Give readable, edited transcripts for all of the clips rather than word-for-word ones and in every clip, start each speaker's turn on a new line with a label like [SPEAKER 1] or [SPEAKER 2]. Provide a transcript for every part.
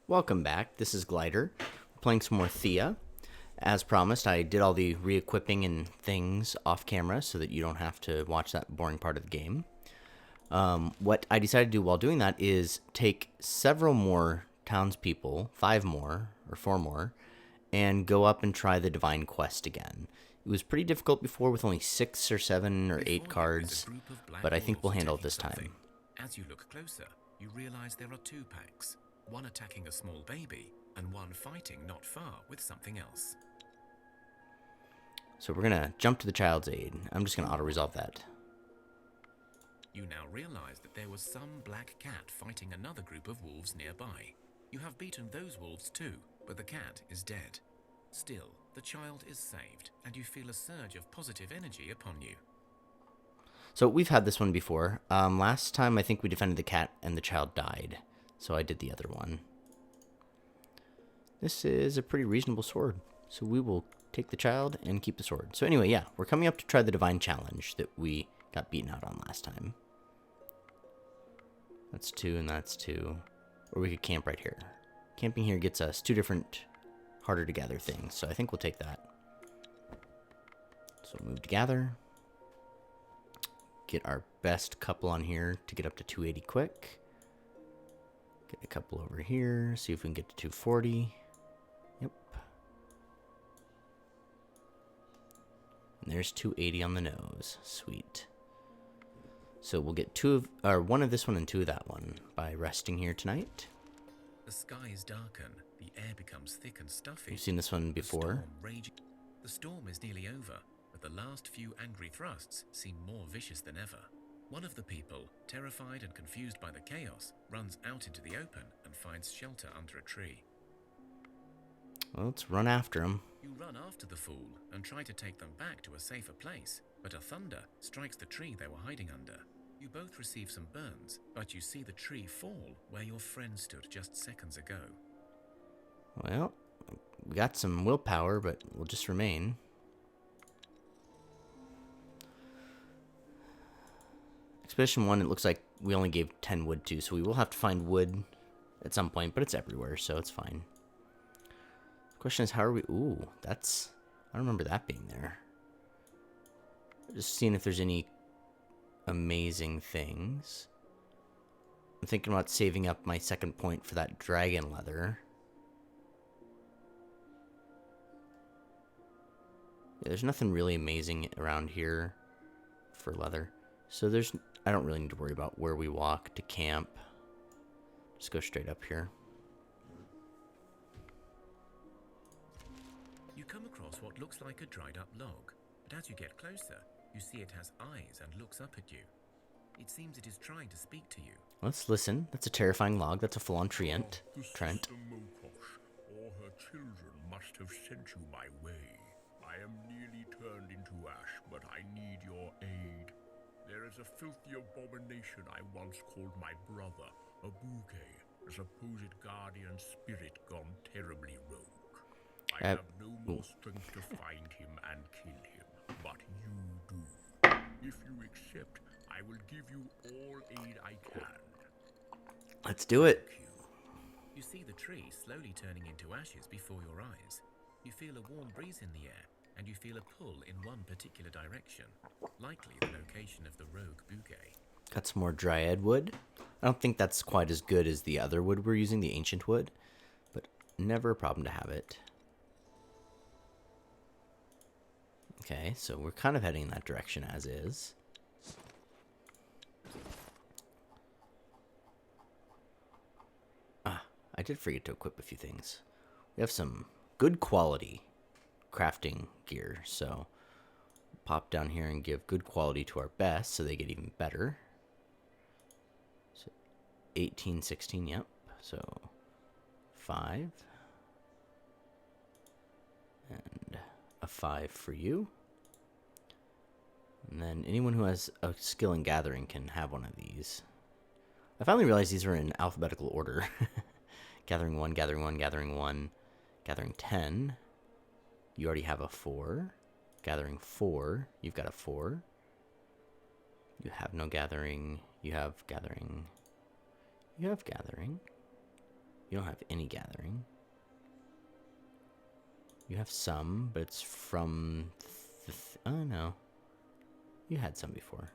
[SPEAKER 1] Welcome back. This is Glider. We're playing some more Thea. As promised, I did all the re-equipping and things off camera so that you don't have to watch that boring part of the game. What I decided to do while doing that is take several more townspeople, 5 more, or 4 more, and go up and try the Divine Quest again. It was pretty difficult before with only 6 or 7 or 8 cards, but I think we'll handle it this time.
[SPEAKER 2] As you look closer, you realize there are 2 packs. One attacking a small baby, and one fighting not far with something else.
[SPEAKER 1] So we're going to jump to the child's aid. I'm just going to auto-resolve that.
[SPEAKER 2] You now realize that there was some black cat fighting another group of wolves nearby. You have beaten those wolves too, but the cat is dead. Still, the child is saved, and you feel a surge of positive energy upon you.
[SPEAKER 1] So we've had this one before. Last time I think we defended the cat and the child died. So I did the other one. This is a pretty reasonable sword. So we will take the child and keep the sword. So anyway, yeah, we're coming up to try the Divine Challenge that we got beaten out on last time. That's 2 and that's 2. Or we could camp right here. Camping here gets us 2 different harder to gather things. So I think we'll take that. So move to gather. Get our best couple on here to get up to 280 quick. Get a couple over here. See if we can get to 240. Yep. And there's 280 on the nose. Sweet. So we'll get 1 of this one and 2 of that one by resting here tonight.
[SPEAKER 2] The skies darken, the air becomes thick and stuffy.
[SPEAKER 1] You've seen this one before.
[SPEAKER 2] The storm is nearly over, but the last few angry thrusts seem more vicious than ever. One of the people, terrified and confused by the chaos, runs out into the open and finds shelter under a tree.
[SPEAKER 1] Well, let's run after him.
[SPEAKER 2] You run after the fool and try to take them back to a safer place, but a thunder strikes the tree they were hiding under. You both receive some burns, but you see the tree fall where your friend stood just seconds ago.
[SPEAKER 1] Well, we got some willpower, but we'll just remain. Expedition 1, it looks like we only gave 10 wood to, so we will have to find wood at some point, but it's everywhere, so it's fine. The question is, how are we... Ooh, that's... I don't remember that being there. Just seeing if there's any amazing things. I'm thinking about saving up my second point for that dragon leather. Yeah, there's nothing really amazing around here for leather. So I don't really need to worry about where we walk to camp. Just go straight up here.
[SPEAKER 2] You come across what looks like a dried up log, but as you get closer, you see it has eyes and looks up at you. It seems it is trying to speak to you.
[SPEAKER 1] Let's listen. That's a terrifying log. That's a full-on Trent. Trent.
[SPEAKER 3] Or her children must have sent you my way. I am nearly turned into ash, but I need your aid. There is a filthy abomination I once called my brother, a bouquet, a supposed guardian spirit gone terribly rogue. I have no more strength to find him and kill him, but you do. If you accept, I will give you all aid I can.
[SPEAKER 1] Let's do it.
[SPEAKER 2] You see the tree slowly turning into ashes before your eyes. You feel a warm breeze in the air, and you feel a pull in one particular direction, likely the location of the rogue bouquet.
[SPEAKER 1] Got some more dryad wood. I don't think that's quite as good as the other wood we're using, the ancient wood, but never a problem to have it. Okay, so we're kind of heading in that direction as is. I did forget to equip a few things. We have some good quality crafting gear, so pop down here and give good quality to our best so they get even better. So 18, 16, yep. So 5. And a 5 for you. And then anyone who has a skill in gathering can have one of these. I finally realized these are in alphabetical order. Gathering 1, gathering 1, gathering 1, gathering 10. You already have a 4. Gathering 4. You've got a 4. You have no gathering. You have gathering. You have gathering. You You don't have any gathering. You have some, but it's from... oh, no. You had some before.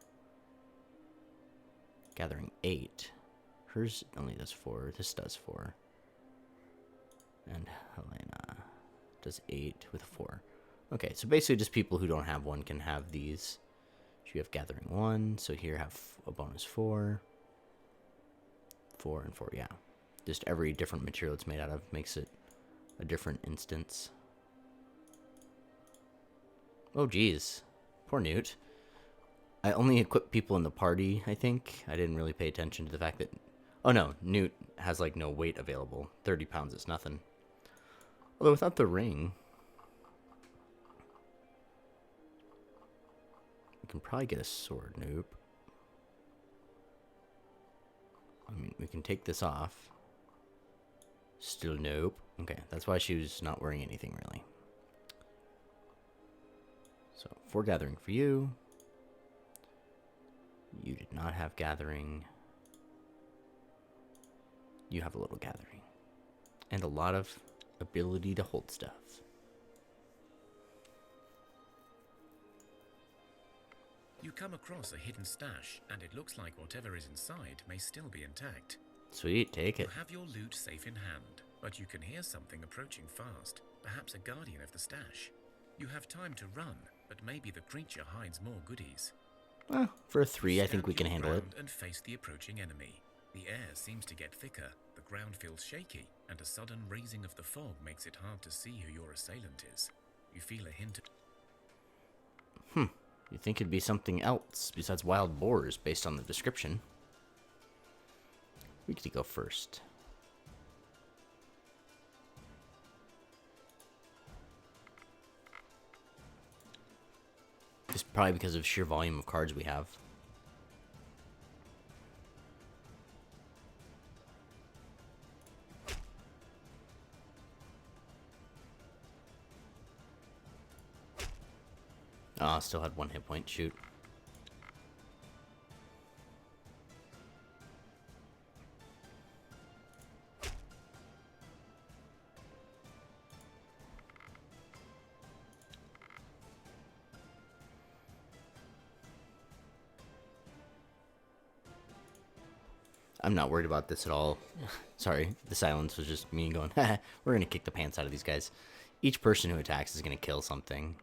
[SPEAKER 1] Gathering 8. Hers only does 4. This does 4. And Helena does 8 with 4. Okay, so basically just people who don't have one can have these. So you have gathering 1, so here have a bonus 4. 4 and 4, yeah. Just every different material it's made out of makes it a different instance. Oh, geez. Poor Newt. I only equip people in the party, I think. I didn't really pay attention to the fact that... oh, no. Newt has, like, no weight available. 30 pounds is nothing. Although without the ring... we can probably get a sword. Nope. I mean, we can take this off. Still nope. Okay, that's why she was not wearing anything, really. So, 4 gathering for you. You did not have gathering. You have a little gathering. And a lot of ability to hold stuff.
[SPEAKER 2] You come across a hidden stash, and it looks like whatever is inside may still be intact.
[SPEAKER 1] Sweet, take it.
[SPEAKER 2] You have your loot safe in hand, but you can hear something approaching fast, perhaps a guardian of the stash. You have time to run, but maybe the creature hides more goodies.
[SPEAKER 1] Well, for a 3, I think we can handle it.
[SPEAKER 2] And face the approaching enemy. The air seems to get thicker, the ground feels shaky, and a sudden raising of the fog makes it hard to see who your assailant is. You feel a hint of...
[SPEAKER 1] You think it'd be something else besides wild boars based on the description. We get to go first. Just probably because of sheer volume of cards we have. Oh, still had 1 hit point. Shoot. I'm not worried about this at all. Sorry, the silence was just me going, we're going to kick the pants out of these guys. Each person who attacks is going to kill something.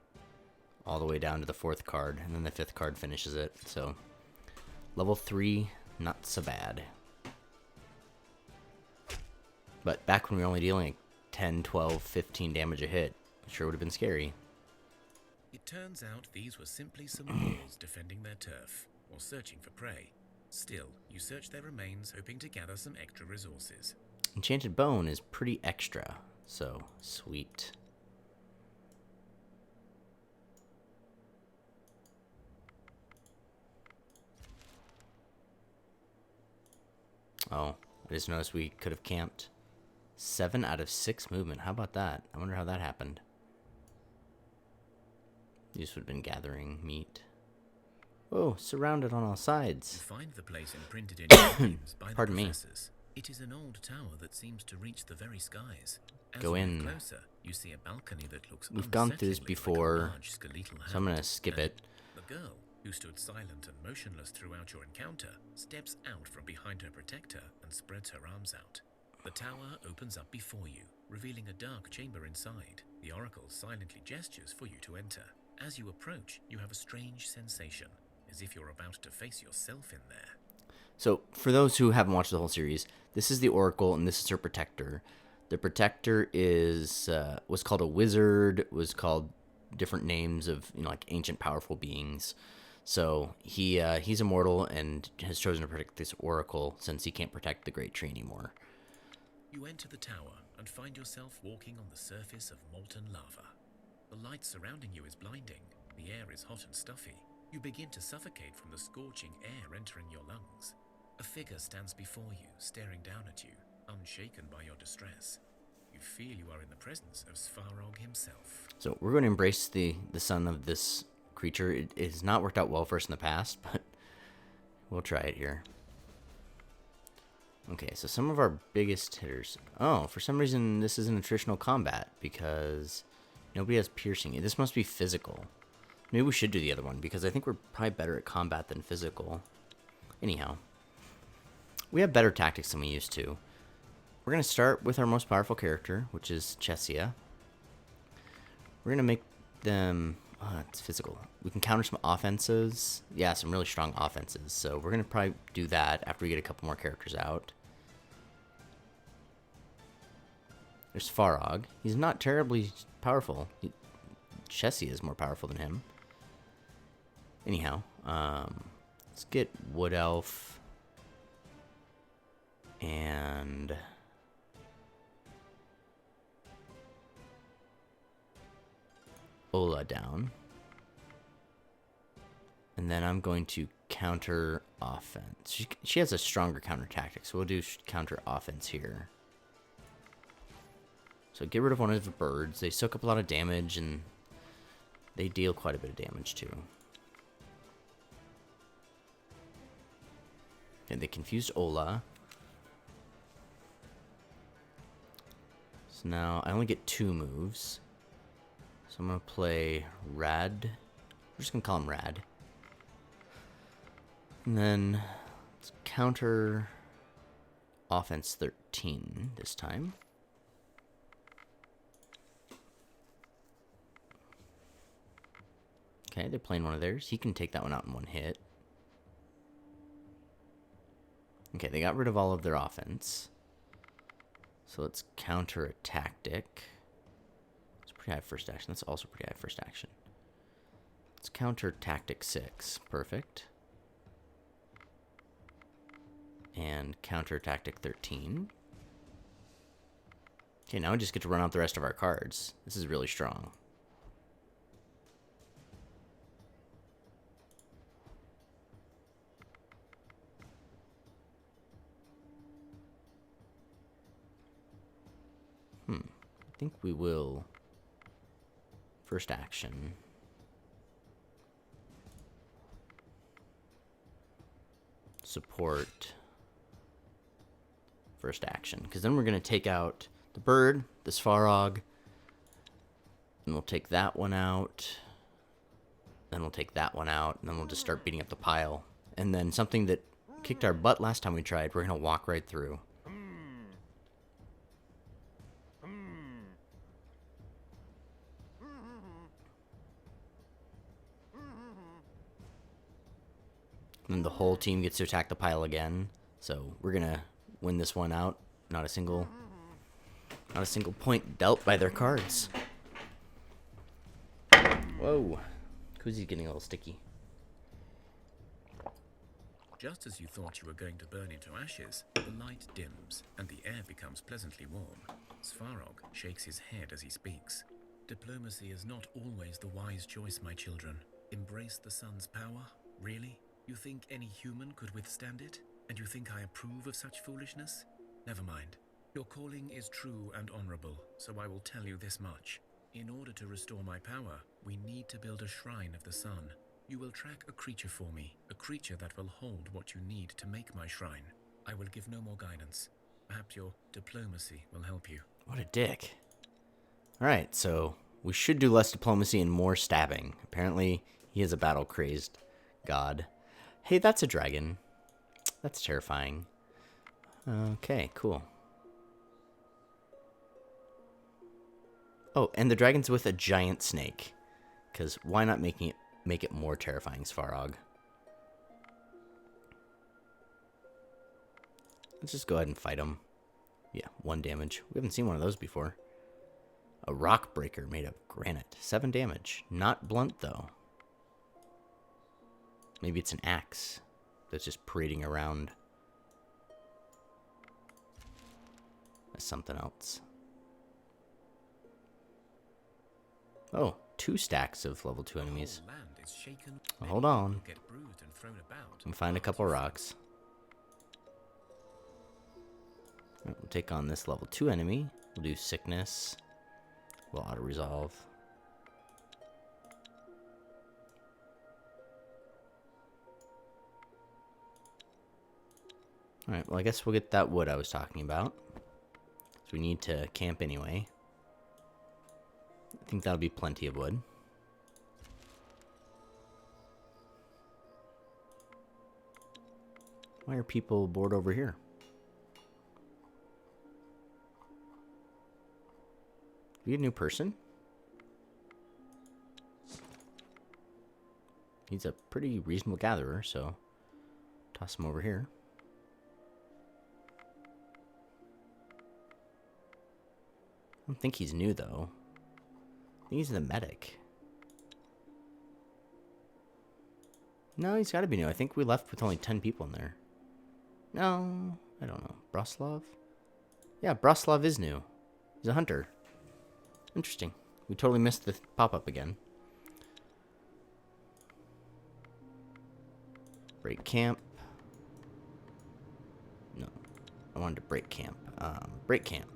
[SPEAKER 1] All the way down to the 4th card, and then the 5th card finishes it. So, level 3, not so bad. But back when we were only dealing like 10, 12, 15 damage a hit, it sure would have been scary.
[SPEAKER 2] It turns out these were simply some wolves defending their turf, or searching for prey. Still, you search their remains, hoping to gather some extra resources.
[SPEAKER 1] Enchanted Bone is pretty extra, so sweet. Oh, I just noticed we could have camped. 7 out of 6 movement. How about that? I wonder how that happened. These would have been gathering meat. Oh, surrounded on all sides.
[SPEAKER 2] You find the place imprinted in names by the
[SPEAKER 1] Pardon me.
[SPEAKER 2] professors. It is an old tower that seems to reach the very skies. As
[SPEAKER 1] Go
[SPEAKER 2] you
[SPEAKER 1] in.
[SPEAKER 2] move closer, you see a balcony that looks
[SPEAKER 1] We've gone through this
[SPEAKER 2] unsettlingly
[SPEAKER 1] before,
[SPEAKER 2] like a large skeletal
[SPEAKER 1] so I'm going to
[SPEAKER 2] hand.
[SPEAKER 1] skip
[SPEAKER 2] And
[SPEAKER 1] it.
[SPEAKER 2] The girl, who stood silent and motionless throughout your encounter, steps out from behind her protector and spreads her arms out. The tower opens up before you, revealing a dark chamber inside. The oracle silently gestures for you to enter. As you approach, you have a strange sensation, as if you're about to face yourself in there.
[SPEAKER 1] So, for those who haven't watched the whole series, this is the Oracle, and this is her protector. The protector is was called a wizard, was called different names of, you know, like ancient powerful beings. So he's immortal and has chosen to protect this Oracle since he can't protect the Great Tree anymore.
[SPEAKER 2] You enter the tower and find yourself walking on the surface of molten lava. The light surrounding you is blinding. The air is hot and stuffy. You begin to suffocate from the scorching air entering your lungs. A figure stands before you, staring down at you, unshaken by your distress. You feel you are in the presence of Svarog himself.
[SPEAKER 1] So we're going to embrace the son of this creature. It has not worked out well for us in the past, but we'll try it here. Okay, so some of our biggest hitters. Oh, for some reason this isn't a traditional combat because nobody has piercing. This must be physical. Maybe we should do the other one because I think we're probably better at combat than physical. Anyhow, we have better tactics than we used to. We're going to start with our most powerful character, which is Chesia. We're going to make them... it's physical. We can counter some offenses. Yeah, some really strong offenses. So we're going to probably do that after we get a couple more characters out. There's Svarog. He's not terribly powerful. Chesia is more powerful than him. Anyhow, let's get Wood Elf and Ola down. And then I'm going to counter offense. She has a stronger counter tactic, so we'll do counter offense here. So get rid of one of the birds. They soak up a lot of damage and they deal quite a bit of damage too. And they confused Ola. So now I only get 2 moves. So I'm going to play Rad. We're just going to call him Rad. And then let's counter offense 13 this time. Okay, they're playing one of theirs. He can take that one out in 1 hit. Okay, they got rid of all of their offense. So let's counter a tactic. It's pretty high first action. That's also pretty high first action. Let's counter tactic 6. Perfect. And counter tactic 13. Okay, now we just get to run out the rest of our cards. This is really strong. I think we will first action support first action, because then we're going to take out the bird, the Svarog, and we'll take that one out, then we'll take that one out, and then we'll just start beating up the pile. And then something that kicked our butt last time we tried, we're going to walk right through. And the whole team gets to attack the pile again. So we're gonna win this one out. Not a single point dealt by their cards. Whoa. Koozy's getting a little sticky.
[SPEAKER 2] Just as you thought you were going to burn into ashes, the light dims and the air becomes pleasantly warm. Svarog shakes his head as he speaks. Diplomacy is not always the wise choice, my children. Embrace the sun's power? Really? You think any human could withstand it? And you think I approve of such foolishness? Never mind. Your calling is true and honorable, so I will tell you this much. In order to restore my power, we need to build a shrine of the sun. You will track a creature for me, a creature that will hold what you need to make my shrine. I will give no more guidance. Perhaps your diplomacy will help you.
[SPEAKER 1] What a dick. Alright, so we should do less diplomacy and more stabbing. Apparently, he is a battle-crazed god. Hey, that's a dragon. That's terrifying. Okay, cool. Oh, and the dragon's with a giant snake. Because why not make it more terrifying, Svarog? Let's just go ahead and fight him. Yeah, 1 damage. We haven't seen one of those before. A rock breaker made of granite. 7 damage. Not blunt, though. Maybe it's an axe that's just parading around as something else. Oh, 2 stacks of level 2 enemies. Well, hold on. And find a couple rocks. We'll take on this level 2 enemy. We'll do sickness. We'll auto-resolve. Alright, well I guess we'll get that wood I was talking about. So we need to camp anyway. I think that'll be plenty of wood. Why are people bored over here? We get a new person? He's a pretty reasonable gatherer, so toss him over here. I don't think he's new, though. I think he's the medic. No, he's got to be new. I think we left with only 10 people in there. No, I don't know. Broslov? Yeah, Broslov is new. He's a hunter. Interesting. We totally missed the pop-up again. Break camp. No, I wanted to break camp. Break camp.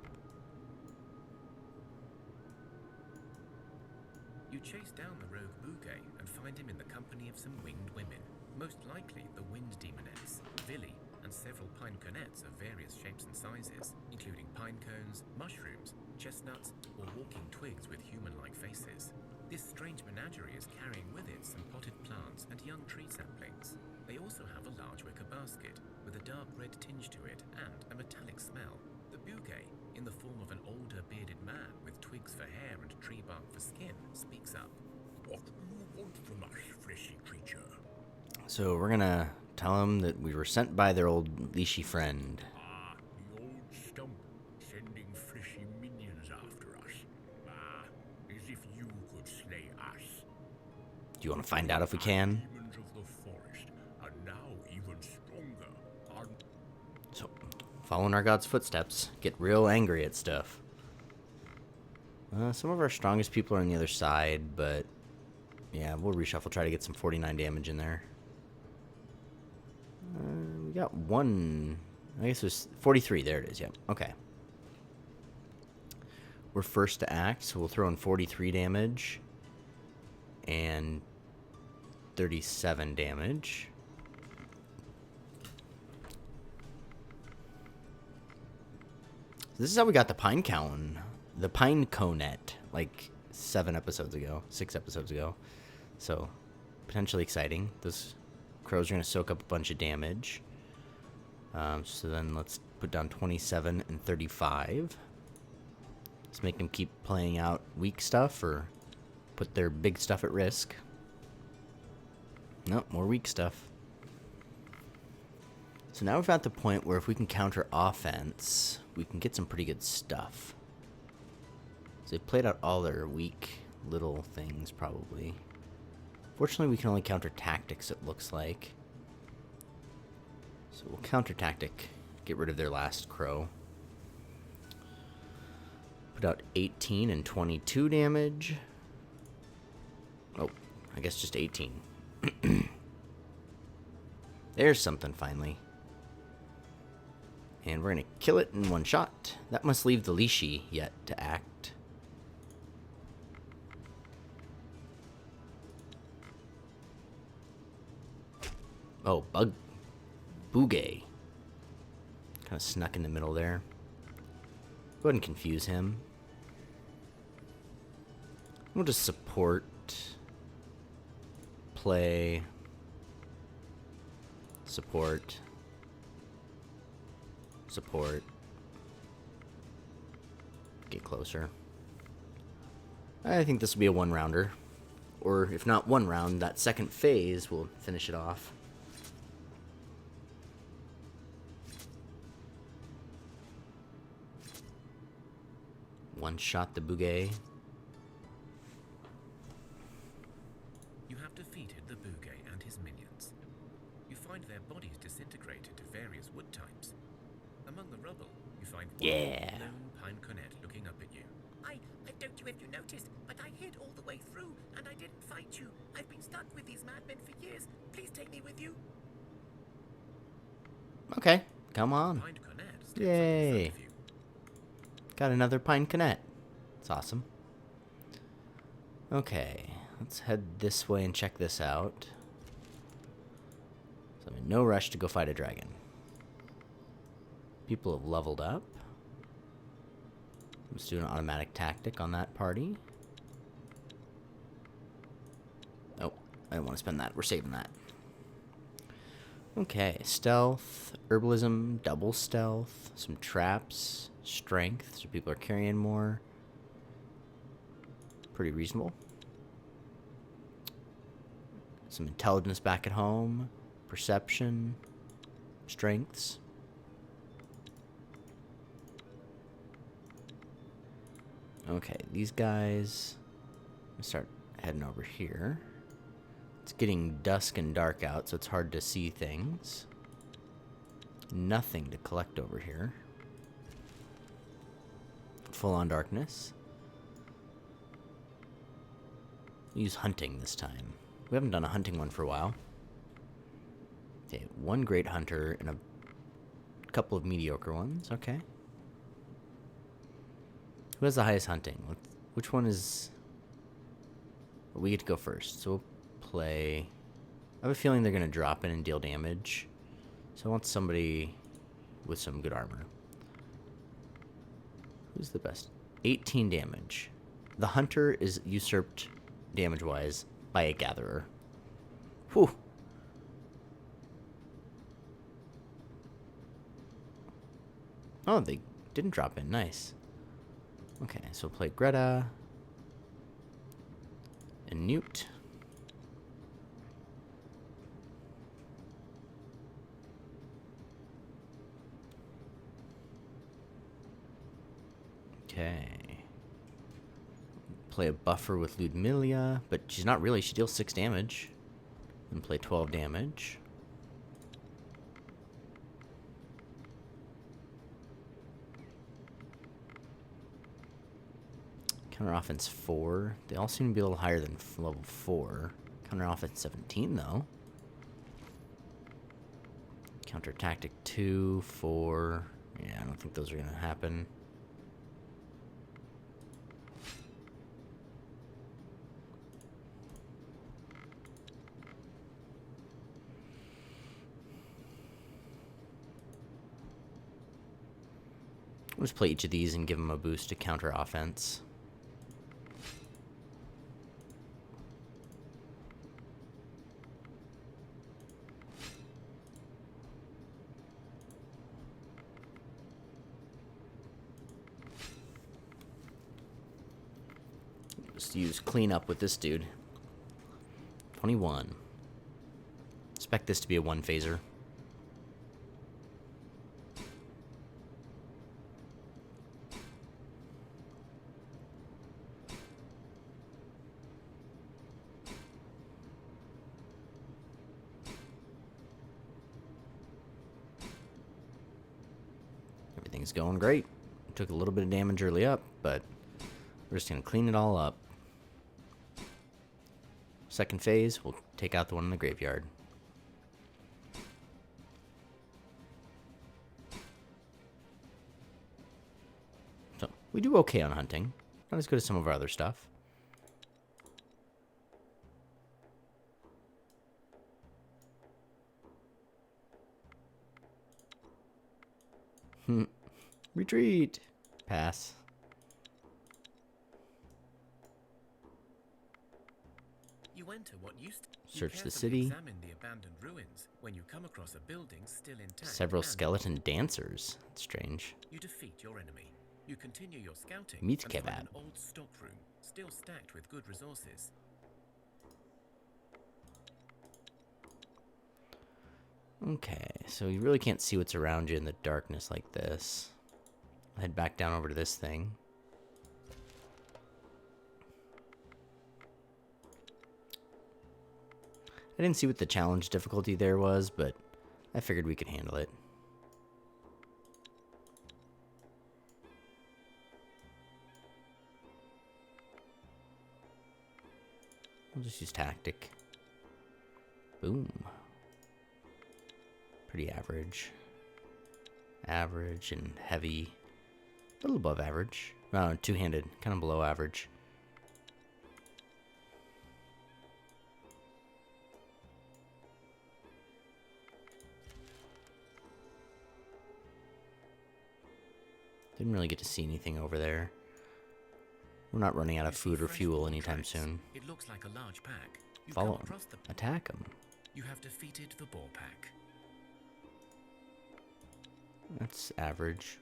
[SPEAKER 2] You chase down the rogue Bouquet and find him in the company of some winged women, most likely the wind demoness, Villy, and several pineconettes of various shapes and sizes, including pine cones, mushrooms, chestnuts, or walking twigs with human-like faces. This strange menagerie is carrying with it some potted plants and young tree saplings. They also have a large wicker basket with a dark red tinge to it and a metallic smell. The Bouquet, in the form of an older bearded man with twigs for hair and tree bark for skin, speaks up.
[SPEAKER 3] What do you want from us, fleshy creature?
[SPEAKER 1] So we're gonna tell him that we were sent by their old leashy friend.
[SPEAKER 3] Ah, the old stump, sending fleshy minions after us. Ah, as if you could slay us.
[SPEAKER 1] Do you want to find out if we can?
[SPEAKER 3] Demons of the forest, and now even stronger.
[SPEAKER 1] So, following our god's footsteps, get real angry at stuff. Some of our strongest people are on the other side, but yeah, we'll reshuffle, try to get some 49 damage in there. We got one, I guess it was 43, there it is, yep, okay. We're first to act, so we'll throw in 43 damage and 37 damage. This is how we got the pinecone, like 6 episodes ago. So, potentially exciting. Those crows are going to soak up a bunch of damage. So then let's put down 27 and 35. Let's make them keep playing out weak stuff or put their big stuff at risk. Nope, more weak stuff. So now we're at the point where if we can counter offense, we can get some pretty good stuff. So they played out all their weak little things, probably. Fortunately, we can only counter tactics, it looks like. So we'll counter tactic, get rid of their last crow. Put out 18 and 22 damage. Oh, I guess just 18. There's something, finally. And we're going to kill it in one shot. That must leave the leashy yet to act. Oh, Bouquet. Kind of snuck in the middle there. Go ahead and confuse him. We'll just support. Play. Support. Support. Get closer. I think this will be a one-rounder. Or if not one round, that second phase will finish it off. One-shot the Bouquet.
[SPEAKER 2] You have defeated the Bouquet and his minions. You find their bodies disintegrated to various wood types. Among the rubble, you find one lone pineconette looking up at you.
[SPEAKER 4] I don't know if you noticed, but I hid all the way through, and I didn't fight you. I've been stuck with these madmen for years. Please take me with you.
[SPEAKER 1] Okay, come on.
[SPEAKER 2] Pineconette steps up in
[SPEAKER 1] Yay.
[SPEAKER 2] front of you.
[SPEAKER 1] Got another pineconette. It's awesome. Okay, let's head this way and check this out. So I'm in no rush to go fight a dragon. People have leveled up. Let's do an automatic tactic on that party. Oh, I don't want to spend that. We're saving that. Okay, stealth, herbalism, double stealth, some traps, strength, so people are carrying more. Pretty reasonable. Some intelligence back at home, perception, strengths. Okay, these guys, let's start heading over here. It's getting dusk and dark out, so it's hard to see things. Nothing to collect over here. Full on darkness. Use hunting this time. We haven't done a hunting one for a while. Okay, one great hunter and a couple of mediocre ones. Okay. Who has the highest hunting? Which one is... We get to go first, so we'll play... I have a feeling they're going to drop in and deal damage. So I want somebody with some good armor. Who's the best? 18 damage. The hunter is usurped damage-wise by a gatherer. Whew. Oh, they didn't drop in. Nice. Okay, so we'll play Greta and Newt. Okay. Play a buffer with Ludmilla, but she's not really. She deals 6 damage. And play 12 damage. Counter offense 4. They all seem to be a little higher than level 4. Counter offense 17 though. Counter tactic 2, 4. Yeah, I don't think those are gonna happen. We'll just play each of these and give them a boost to counter offense. Just use cleanup with this dude. 21. Expect this to be a one phaser. Everything's going great. Took a little bit of damage early up, but we're just going to clean it all up. Second phase, we'll take out the one in the graveyard. So, we do okay on hunting. Not as good as some of our other stuff. Retreat. Pass.
[SPEAKER 2] You enter what used to
[SPEAKER 1] Search the city.
[SPEAKER 2] Examine the abandoned ruins when you come across a building still intact.
[SPEAKER 1] Several
[SPEAKER 2] and
[SPEAKER 1] skeleton dancers. That's strange.
[SPEAKER 2] You defeat your enemy. You continue your scouting
[SPEAKER 1] Meat
[SPEAKER 2] and find
[SPEAKER 1] kebab.
[SPEAKER 2] an old stockroom still stacked with good resources.
[SPEAKER 1] Okay, so you really can't see what's around you in the darkness like this. I'll head back down over to this thing. I didn't see what the challenge difficulty there was, but I figured we could handle it. We'll just use tactic. Boom. Pretty average. Average and heavy. A little above average. Two-handed, kind of below average. Didn't really get to see anything over there. We're not running out of food or fuel anytime soon.
[SPEAKER 2] It looks like a large pack. You
[SPEAKER 1] Follow
[SPEAKER 2] come
[SPEAKER 1] him.
[SPEAKER 2] across the...
[SPEAKER 1] Attack him.
[SPEAKER 2] You have defeated the boar pack.
[SPEAKER 1] That's average.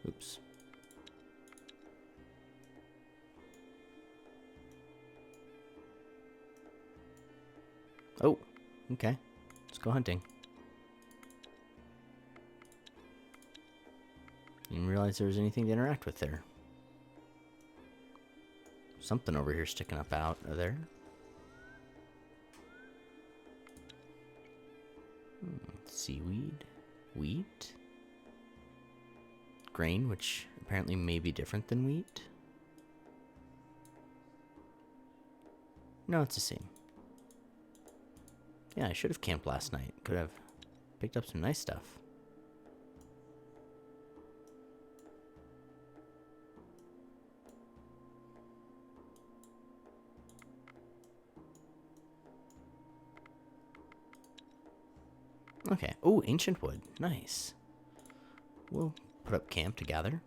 [SPEAKER 1] Oops. Oh, okay. Let's go hunting. Didn't realize there was anything to interact with there. Something over here sticking up out of there. Seaweed. Wheat. Grain, which apparently may be different than wheat. No, it's the same. Yeah, I should have camped last night. Could have picked up some nice stuff. Okay. Oh, ancient wood. Nice. We'll put up camp together.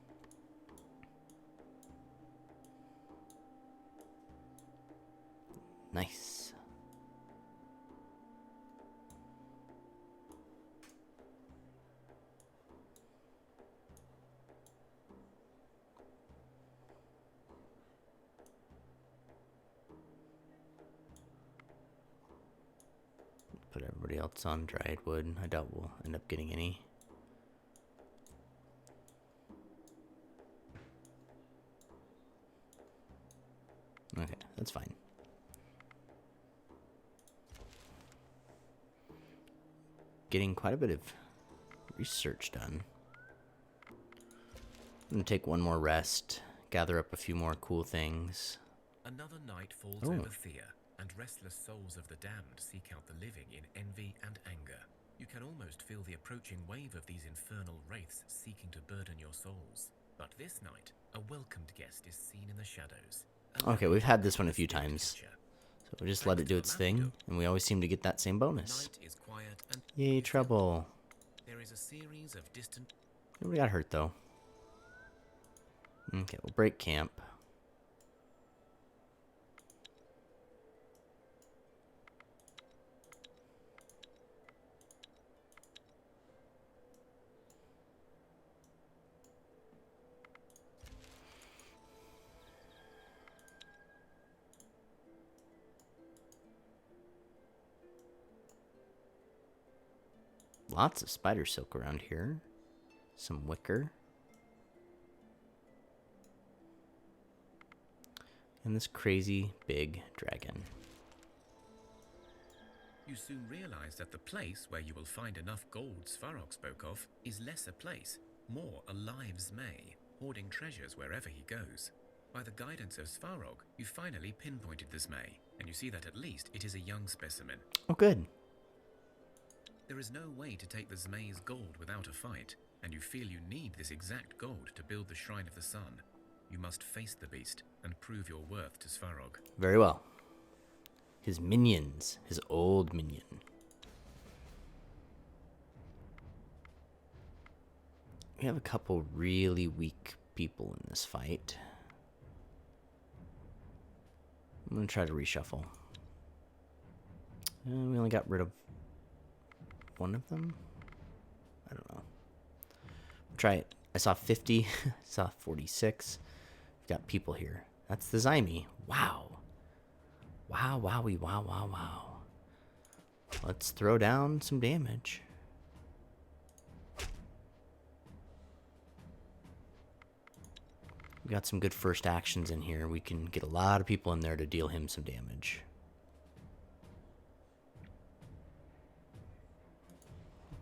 [SPEAKER 1] Nice. Put everybody else on dried wood. I doubt we'll end up getting any. Okay, that's fine. Getting quite a bit of research done. I'm gonna take one more rest, gather up a few more cool things.
[SPEAKER 2] Another night falls over Thea, and restless souls of the damned seek out the living in envy and anger. You can almost feel the approaching wave of these infernal wraiths seeking to burden your souls. But this night, a welcomed guest is seen in the shadows.
[SPEAKER 1] Okay, we've had this one a few times. So we just let it do its thing, and we always seem to get that same bonus.
[SPEAKER 2] Night is quiet and
[SPEAKER 1] Yay, trouble.
[SPEAKER 2] there is a series of distant...
[SPEAKER 1] Nobody got hurt, though. Okay, we'll break camp. Lots of spider silk around here. Some wicker. And this crazy big dragon.
[SPEAKER 2] You soon realize that the place where you will find enough gold Svarog spoke of is less a place, more a lives May, hoarding treasures wherever he goes. By the guidance of Svarog, you finally pinpointed this May, and you see that at least it is a young specimen.
[SPEAKER 1] Oh, good.
[SPEAKER 2] There is no way to take the Zmay's gold without a fight, and you feel you need this exact gold to build the Shrine of the Sun. You must face the beast and prove your worth to Svarog.
[SPEAKER 1] Very well. His minions. His old minion. We have a couple really weak people in this fight. I'm going to try to reshuffle. We only got rid of one of them? I don't know. Try it. I saw 50. I saw 46. We've got people here. That's the Zyme. Wow. Wow, wowie, wow, wow, wow. Let's throw down some damage. We got some good first actions in here. We can get a lot of people in there to deal him some damage.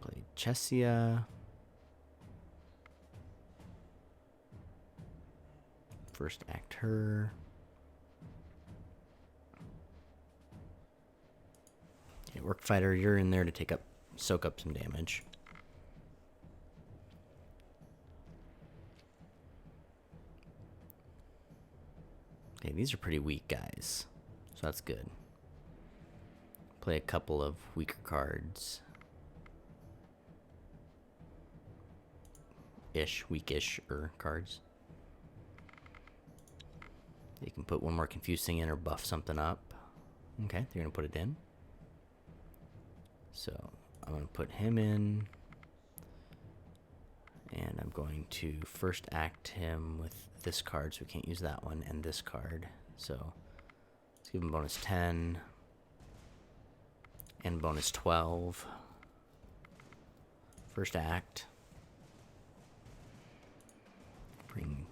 [SPEAKER 1] Play Chesia. First act her. Okay, Work Fighter, you're in there to soak up some damage. Okay, these are pretty weak guys, so that's good. Play a couple of weaker cards. weakish cards. You can put one more confused thing in or buff something up. Okay, you're gonna put it in. So I'm gonna put him in. And I'm going to first act him with this card, so we can't use that one, and this card. So let's give him bonus 10 and bonus 12. First act. Bring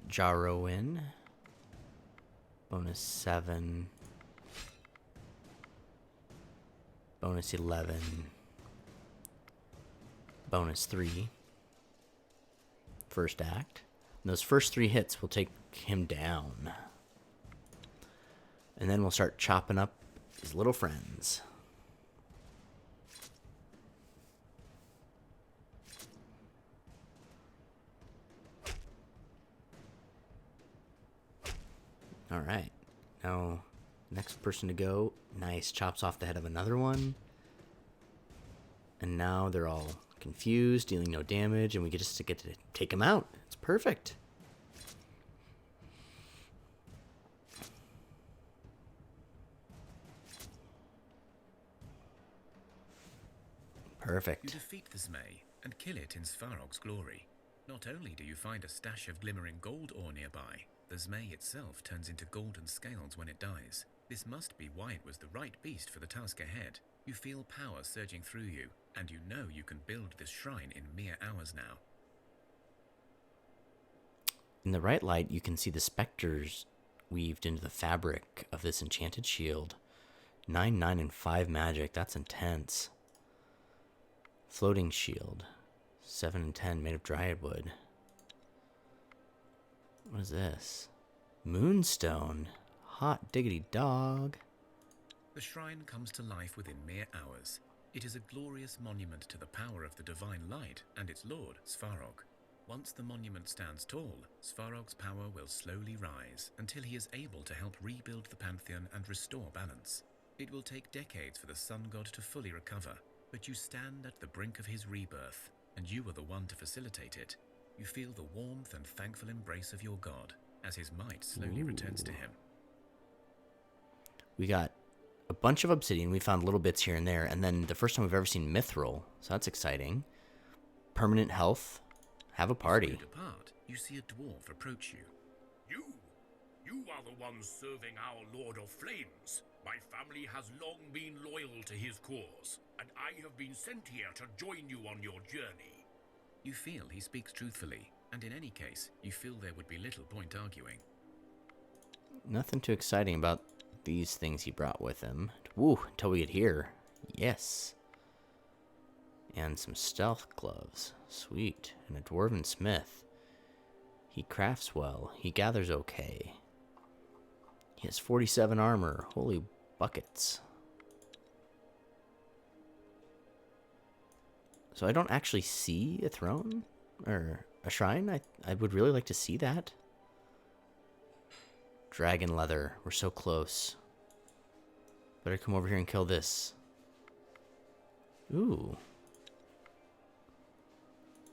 [SPEAKER 1] Jaro in. Bonus 7. Bonus 11. Bonus 3. First act. And those first 3 hits will take him down. And then we'll start chopping up his little friends. Alright. Now, next person to go. Nice. Chops off the head of another one. And now they're all confused, dealing no damage, and we get to take him out. It's perfect. Perfect.
[SPEAKER 2] You defeat the Zmei and kill it in Svarog's glory. Not only do you find a stash of glimmering gold ore nearby, the Zmei itself turns into golden scales when it dies. This must be why it was the right beast for the task ahead. You feel power surging through you, and you know you can build this shrine in mere hours now.
[SPEAKER 1] In the right light, you can see the specters weaved into the fabric of this enchanted shield. 9, 9, and 5 magic. That's intense. Floating shield. 7 and 10 made of dryad wood. What is this? Moonstone. Hot diggity dog.
[SPEAKER 2] The shrine comes to life within mere hours. It is a glorious monument to the power of the divine light and its lord, Svarog. Once the monument stands tall, Svarog's power will slowly rise until he is able to help rebuild the pantheon and restore balance. It will take decades for the sun god to fully recover, but you stand at the brink of his rebirth, and you are the one to facilitate it. You feel the warmth and thankful embrace of your god as his might slowly returns to him.
[SPEAKER 1] We got a bunch of obsidian. We found little bits here and there, and then the first time we've ever seen mithril, so that's exciting. Permanent health. Have a party.
[SPEAKER 2] Apart, you see a dwarf approach you.
[SPEAKER 3] You are the ones serving our Lord of Flames. My family has long been loyal to his cause, and I have been sent here to join you on your journey.
[SPEAKER 2] You feel he speaks truthfully, and in any case, you feel there would be little point arguing.
[SPEAKER 1] Nothing too exciting about these things he brought with him. Woo, until we get here. Yes. And some stealth gloves. Sweet. And a dwarven smith. He crafts well. He gathers okay. He has 47 armor. Holy buckets. So I don't actually see a throne? Or a shrine? I would really like to see that. Dragon leather. We're so close. Better come over here and kill this. Ooh.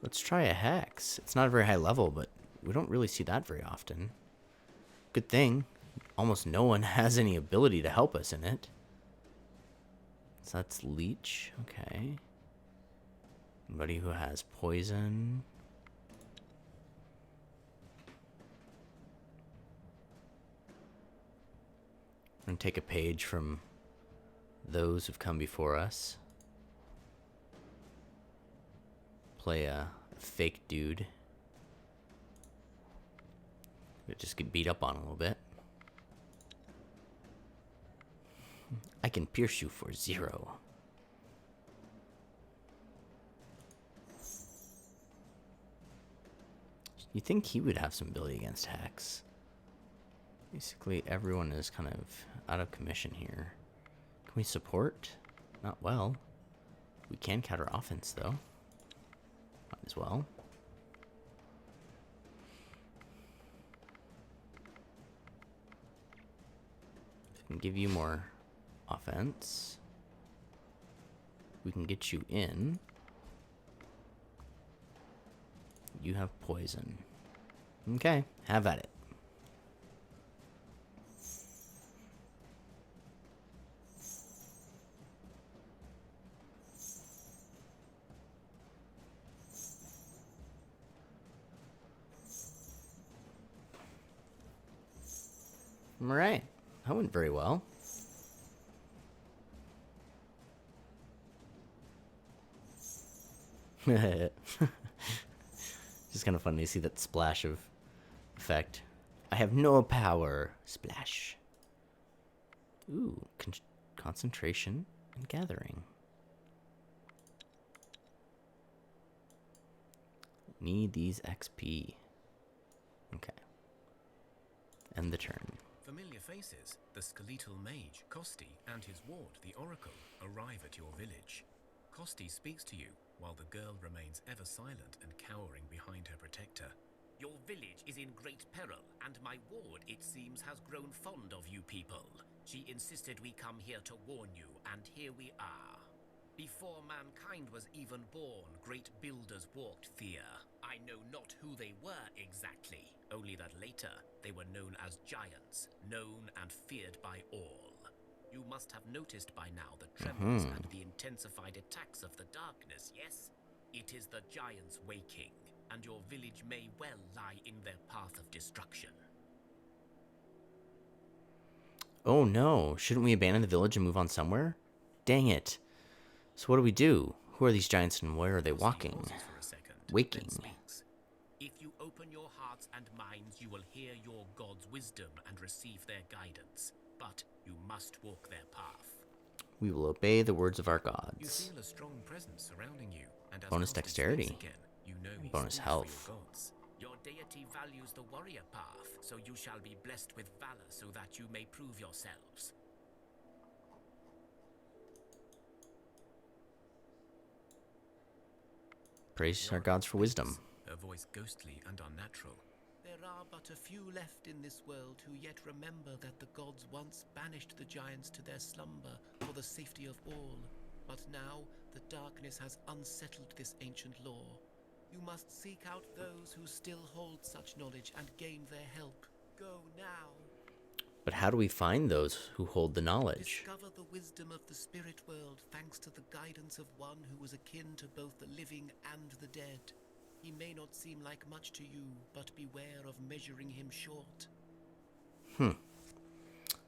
[SPEAKER 1] Let's try a hex. It's not a very high level, but we don't really see that very often. Good thing. Almost no one has any ability to help us in it. So that's leech. Okay. Anybody who has poison. I'm going to take a page from those who've come before us. Play a fake dude. Just get beat up on a little bit. I can pierce you for 0. You think he would have some ability against hacks? Basically, everyone is kind of out of commission here. Can we support? Not well. We can counter offense, though. Might as well. We can give you more offense. We can get you in. You have poison. Okay, have at it. Alright, that went very well. Just kind of funny to see that splash of effect. I have no power. Splash. Ooh, concentration and gathering. Need these XP. Okay. End the turn.
[SPEAKER 2] Familiar faces, the skeletal mage, Kosti, and his ward, the Oracle, arrive at your village. Kosti speaks to you, while the girl remains ever silent and cowering behind her protector.
[SPEAKER 4] Your village is in great peril, and my ward, it seems, has grown fond of you people. She insisted we come here to warn you, and here we are. Before mankind was even born, great builders walked Thea. I know not who they were exactly, only that later they were known as giants, known and feared by all. You must have noticed by now the tremors and the intensified attacks of the darkness, yes? It is the giants waking, and your village may well lie in their path of destruction.
[SPEAKER 1] Oh no, shouldn't we abandon the village and move on somewhere? Dang it. So what do we do? Who are these giants and where are they walking?
[SPEAKER 2] Pauses for a second,
[SPEAKER 1] Waking.
[SPEAKER 2] then speaks.
[SPEAKER 4] If you open your hearts and minds, you will hear your God's wisdom and receive their guidance. But you must walk their path.
[SPEAKER 1] We will obey the words of our
[SPEAKER 2] You
[SPEAKER 1] gods.
[SPEAKER 2] feel a strong presence surrounding you, and as
[SPEAKER 1] Bonus
[SPEAKER 2] Kosti
[SPEAKER 1] dexterity.
[SPEAKER 2] speaks again, you know he
[SPEAKER 1] Bonus
[SPEAKER 2] speaks
[SPEAKER 1] health.
[SPEAKER 2] for your gods.
[SPEAKER 4] Your deity values the warrior path, so you shall be blessed with valor so that you may prove yourselves.
[SPEAKER 1] Praise our gods for wisdom.
[SPEAKER 2] Her voice ghostly and unnatural.
[SPEAKER 4] There are but a few left in this world who yet remember that the gods once banished the giants to their slumber for the safety of all. But now the darkness has unsettled this ancient lore. You must seek out those who still hold such knowledge and gain their help. Go now.
[SPEAKER 1] But how do we find those who hold the knowledge?
[SPEAKER 4] Discover the wisdom of the spirit world thanks to the guidance of one who was akin to both the living and the dead. He may not seem like much to you, but beware of measuring him short.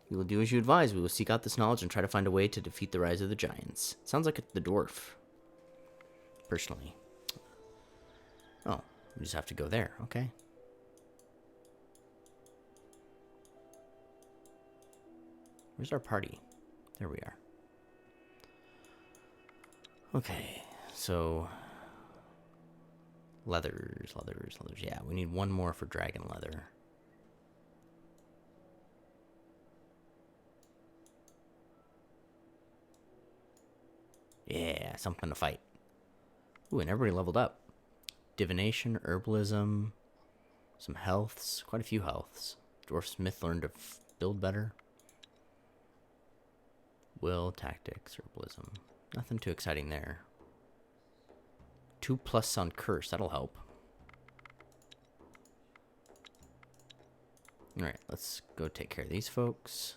[SPEAKER 1] We will do as you advise. We will seek out this knowledge and try to find a way to defeat the rise of the giants. Sounds like the dwarf. Personally. Oh, we just have to go there. Okay. Where's our party? There we are. Okay, so leathers. Yeah, we need one more for dragon leather. Yeah, something to fight. Ooh, and everybody leveled up. Divination, herbalism, some healths, quite a few healths. Dwarf Smith learned to build better. Will, tactics, herbalism. Nothing too exciting there. 2+ on curse, that'll help. Alright, let's go take care of these folks.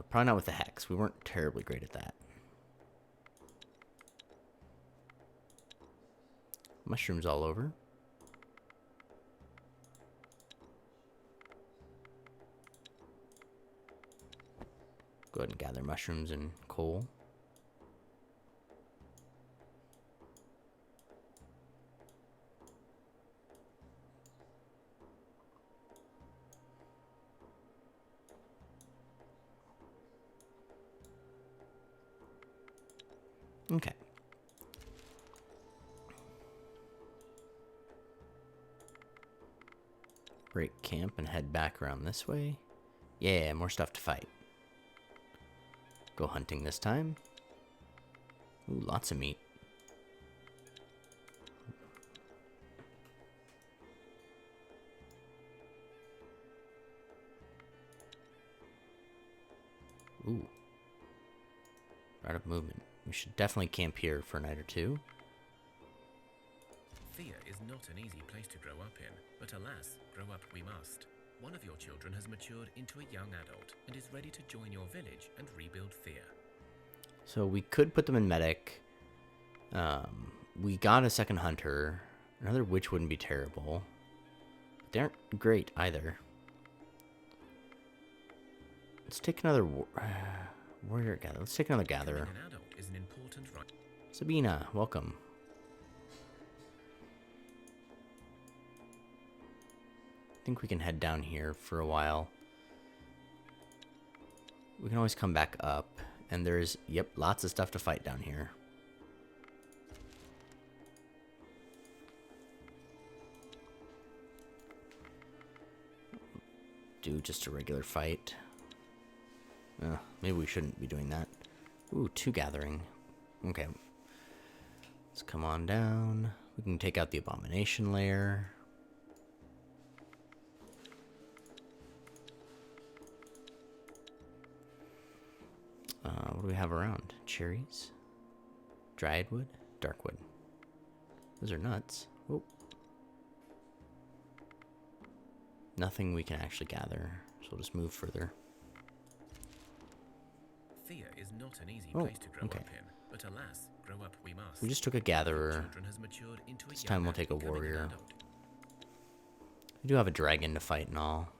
[SPEAKER 1] Probably not with the hex. We weren't terribly great at that. Mushrooms all over. Go ahead and gather mushrooms and coal. Okay. Break camp and head back around this way. Yeah, more stuff to fight. Go hunting this time. Ooh, lots of meat. Ooh. Right up movement. We should definitely camp here for a night or two.
[SPEAKER 2] Thea is not an easy place to grow up in, but alas, grow up we must. One of your children has matured into a young adult and is ready to join your village and rebuild Thea.
[SPEAKER 1] So we could put them in medic. We got a second hunter. Another witch wouldn't be terrible. But they aren't great either. Let's take another warrior gatherer. Let's take another gatherer.
[SPEAKER 2] Becoming an adult is an important right.
[SPEAKER 1] Sabina, welcome. I think we can head down here for a while. We can always come back up. And there's, yep, lots of stuff to fight down here. Do just a regular fight. Maybe we shouldn't be doing that. Ooh, 2 gathering. Okay. Let's come on down. We can take out the abomination layer. What do we have around? Cherries? Dryad wood? Dark wood. Those are nuts. Oh. Nothing we can actually gather, so we'll just move further.
[SPEAKER 2] Thea is not an easy place to grow up in, but alas, grow up we must.
[SPEAKER 1] We just took a gatherer.
[SPEAKER 2] Children has matured into a
[SPEAKER 1] This
[SPEAKER 2] young
[SPEAKER 1] time we'll take a
[SPEAKER 2] becoming an
[SPEAKER 1] warrior.
[SPEAKER 2] adult.
[SPEAKER 1] We do have a dragon to fight and all.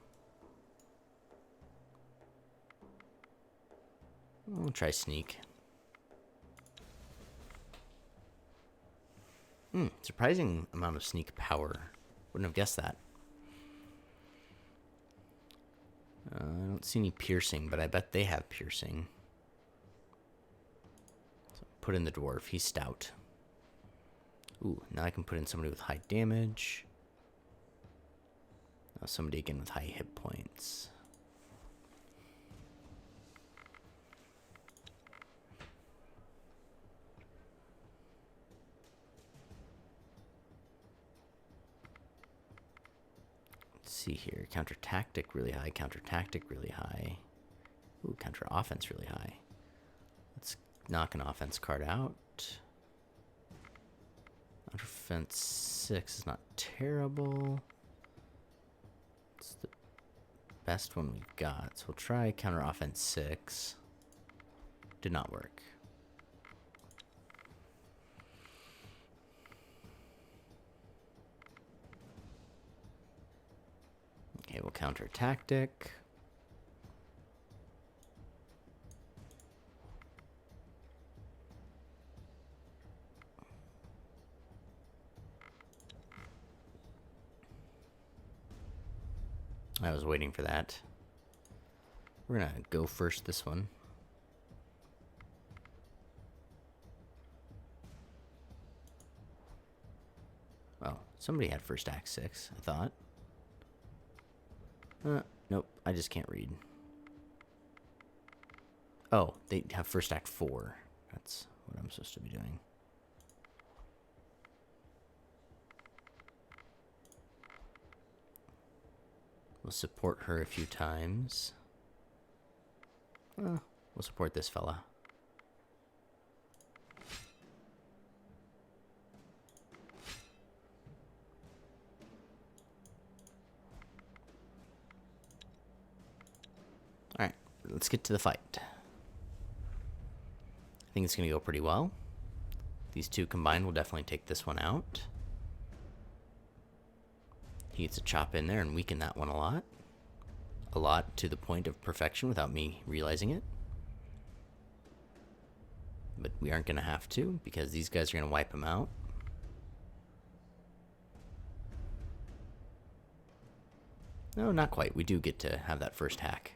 [SPEAKER 1] We'll try sneak. Surprising amount of sneak power. Wouldn't have guessed that. I don't see any piercing, but I bet they have piercing. So put in the dwarf. He's stout. Ooh, now I can put in somebody with high damage. Now somebody again with high hit points. See here, counter tactic really high, counter tactic really high. Ooh, counter offense really high. Let's knock an offense card out. Offense 6 is not terrible. It's the best one we've got, so we'll try counter offense 6. Did not work. Okay, we'll counter tactic. I was waiting for that. We're gonna go first this one. Well, somebody had first act 6, I thought. Nope, I just can't read. Oh, they have first act 4. That's what I'm supposed to be doing. We'll support her a few times. We'll support this fella. Alright, let's get to the fight. I think it's going to go pretty well. These two combined will definitely take this one out. He gets a chop in there and weaken that one a lot. A lot to the point of perfection without me realizing it. But we aren't going to have to because these guys are going to wipe him out. No, not quite. We do get to have that first hack.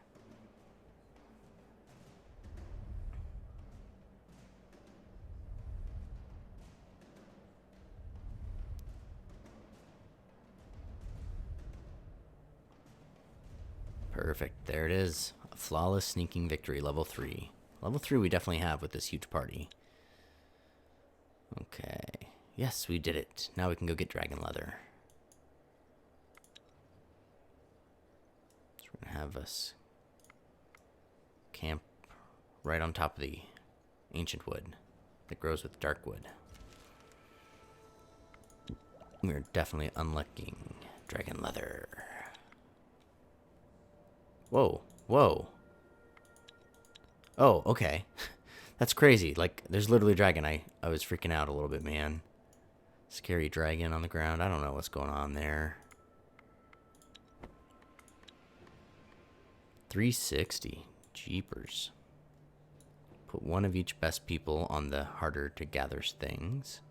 [SPEAKER 1] Perfect. There it is. A flawless sneaking victory, level 3. Level 3 we definitely have with this huge party. Okay. Yes, we did it. Now we can go get dragon leather. So we're going to have us camp right on top of the ancient wood that grows with dark wood. We're definitely unlocking dragon leather. Whoa, whoa. Oh, okay. That's crazy. Like, there's literally a dragon. I was freaking out a little bit, man. Scary dragon on the ground. I don't know what's going on there. 360. Jeepers. Put one of each best people on the harder to gather things.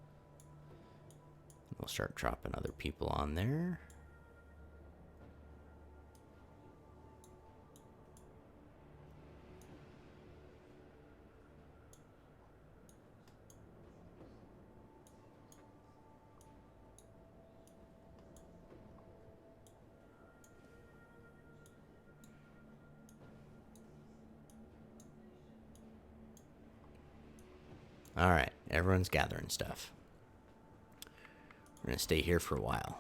[SPEAKER 1] We'll start dropping other people on there. Alright, everyone's gathering stuff. We're going to stay here for a while.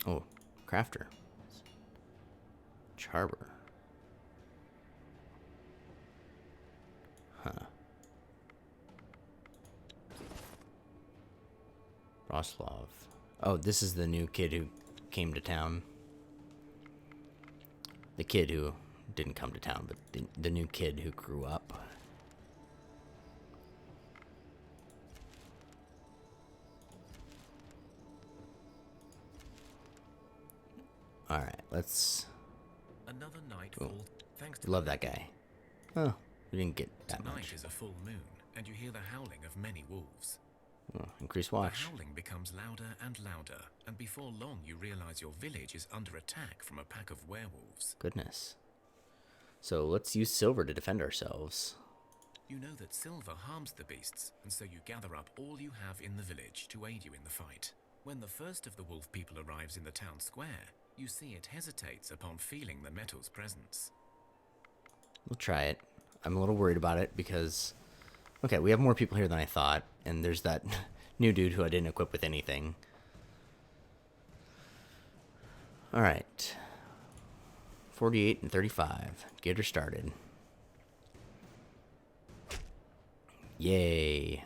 [SPEAKER 1] Oh, crafter. Charbor. Huh. Roslov. Oh, this is the new kid who came to town. The kid who didn't come to town, but the new kid who grew up. Alright, let's...
[SPEAKER 2] Another nightfall. Thanks to
[SPEAKER 1] Love that guy. Oh, we didn't get that
[SPEAKER 2] tonight
[SPEAKER 1] much.
[SPEAKER 2] is a full moon, and you hear the howling of many wolves.
[SPEAKER 1] Oh, increase
[SPEAKER 2] The
[SPEAKER 1] watch.
[SPEAKER 2] howling becomes louder and louder, and before long you realize your village is under attack from a pack of werewolves.
[SPEAKER 1] Goodness. So let's use silver to defend ourselves.
[SPEAKER 2] You know that silver harms the beasts, and so you gather up all you have in the village to aid you in the fight. When the first of the wolf people arrives in the town square, you see it hesitates upon feeling the metal's presence.
[SPEAKER 1] We'll try it. I'm a little worried about it because... Okay, we have more people here than I thought, and there's that new dude who I didn't equip with anything. Alright. 48 and 35. Get her started. Yay.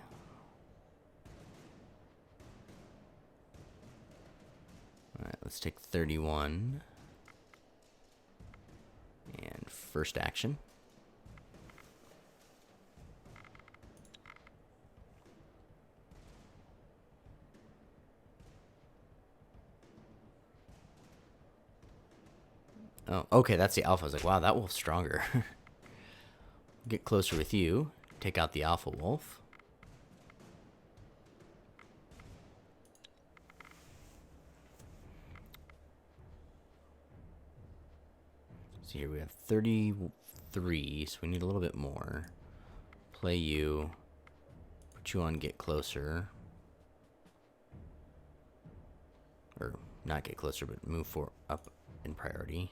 [SPEAKER 1] Alright, let's take 31. And first action. Oh, okay, that's the alpha. I was like, wow, that wolf's stronger. Get closer with you. Take out the alpha wolf. So here we have 33, so we need a little bit more. Play you. Put you on get closer. Or not get closer, but move up in priority.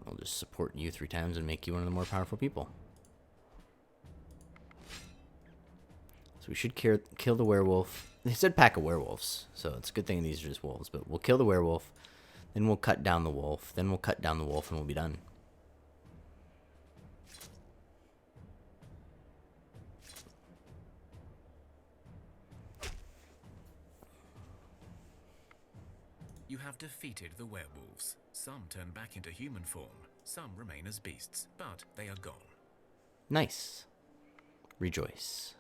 [SPEAKER 1] I'll just support you 3 times and make you one of the more powerful people. So we should kill the werewolf. They said pack of werewolves, so it's a good thing these are just wolves. But we'll kill the werewolf, then we'll cut down the wolf, then we'll cut down the wolf, and we'll be done.
[SPEAKER 2] You have defeated the werewolves. Some turn back into human form, some remain as beasts, but they are gone.
[SPEAKER 1] Nice. Rejoice.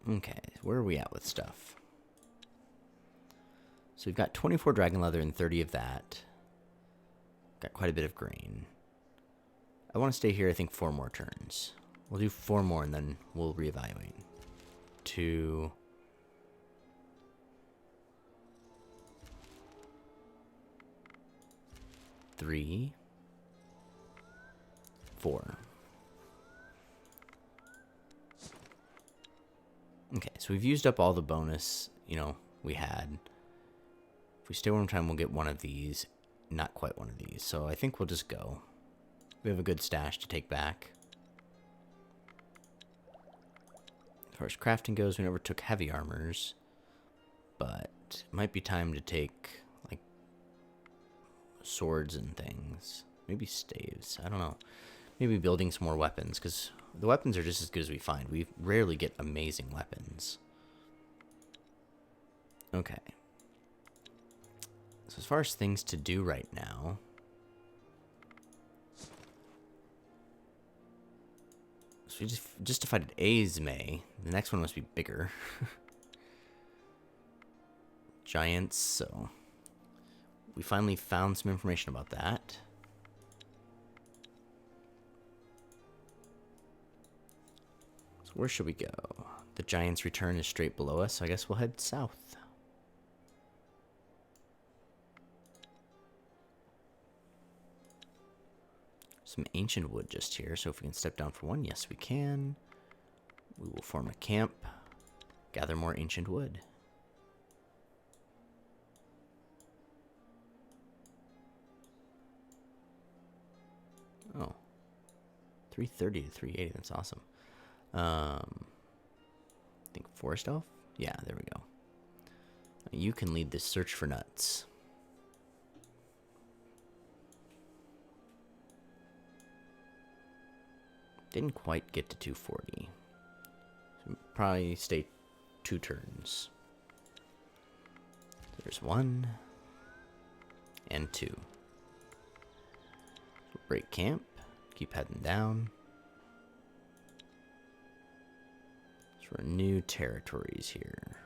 [SPEAKER 1] Okay, where are we at with stuff? So we've got 24 dragon leather and 30 of that. Got quite a bit of grain. I want to stay here, I think, 4 more turns. We'll do 4 more and then we'll reevaluate. 2... 3... 4. Okay, so we've used up all the bonus, we had. If we stay one more time, we'll get one of these. Not quite one of these. So I think we'll just go. We have a good stash to take back. As far as crafting goes, we never took heavy armors. It might be time to take, like, swords and things. Maybe staves. I don't know. Maybe building some more weapons, because the weapons are just as good as we find. We rarely get amazing weapons. Okay. So as far as things to do right now... So we just defeated Azme. The next one must be bigger. Giants, so... We finally found some information about that. So where should we go? The Giants' return is straight below us, so I guess we'll head south. Some ancient wood just here, so if we can step down for one, yes we can. We will form a camp, gather more ancient wood. Oh, 330 to 380, that's awesome. I think forest elf? Yeah, there we go. You can lead this search for nuts. Didn't quite get to 240. So probably stay 2 turns. There's 1 and 2. Break camp. Keep heading down. So we're new territories here.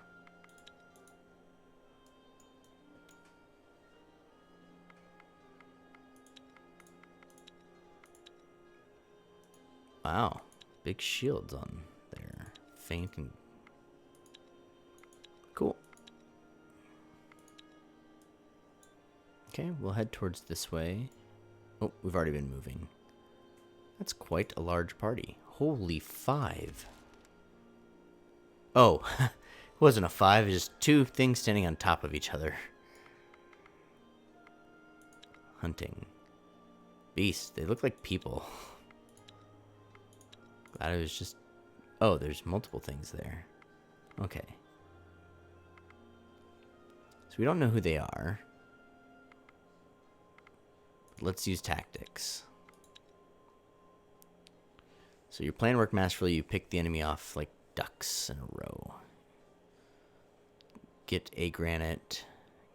[SPEAKER 1] Wow, big shields on there. Faint and cool. Okay, we'll head towards this way. Oh, we've already been moving. That's quite a large party. Holy 5. Oh, it wasn't a 5, it's just 2 things standing on top of each other. Hunting. Beasts, they look like people. Glad it was just... Oh, there's multiple things there. Okay. So we don't know who they are. Let's use tactics. So your plan worked masterfully. You pick the enemy off like ducks in a row. Get a granite.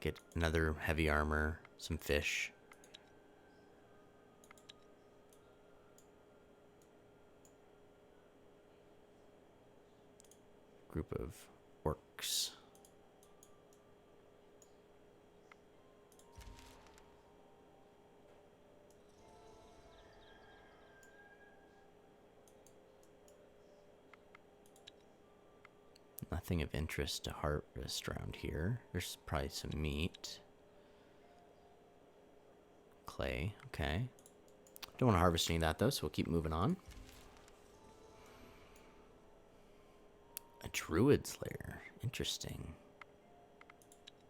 [SPEAKER 1] Get another heavy armor. Some fish. Group of orcs. Nothing of interest to harvest around here. There's probably some meat. Clay, okay. Don't want to harvest any of that though, so we'll keep moving on. A druid's lair. Interesting.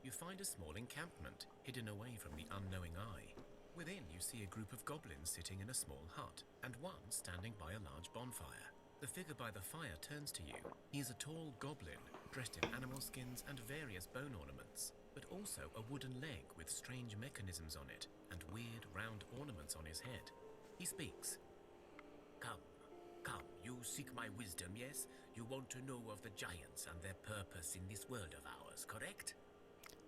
[SPEAKER 2] You find a small encampment hidden away from the unknowing eye. Within, you see a group of goblins sitting in a small hut, and one standing by a large bonfire. The figure by the fire turns to you. He is a tall goblin, dressed in animal skins and various bone ornaments, but also a wooden leg with strange mechanisms on it, and weird round ornaments on his head. He speaks.
[SPEAKER 4] Come, come, you seek my wisdom, yes? You want to know of the giants and their purpose in this world of ours, correct?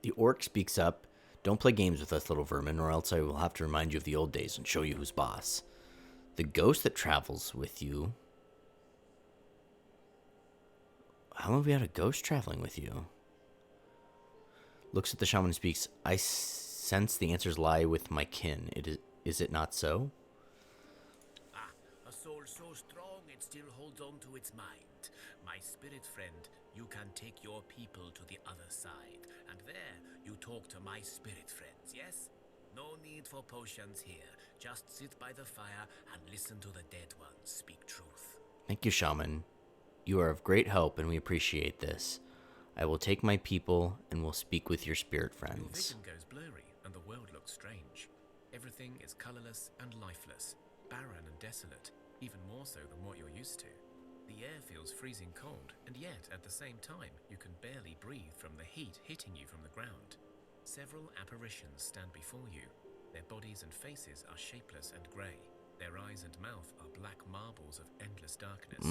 [SPEAKER 1] The orc speaks up. Don't play games with us, little vermin, or else I will have to remind you of the old days and show you who's boss. The ghost that travels with you... How long have we had a ghost traveling with you? Looks at the shaman and speaks. I sense the answers lie with my kin. Is it not so?
[SPEAKER 4] Ah, a soul so strong it still holds on to its mind. My spirit friend, you can take your people to the other side, and there you talk to my spirit friends, yes? No need for potions here. Just sit by the fire and listen to the dead ones speak truth.
[SPEAKER 1] Thank you, shaman. You are of great help, and we appreciate this. I will take my people, and will speak with your spirit
[SPEAKER 2] Your
[SPEAKER 1] friends.
[SPEAKER 2] vision goes blurry, and the world looks strange. Everything is colorless and lifeless, barren and desolate, even more so than what you're used to. The air feels freezing cold, and yet, at the same time, you can barely breathe from the heat hitting you from the ground. Several apparitions stand before you. Their bodies and faces are shapeless and grey. Their eyes and mouth are black marbles of endless darkness.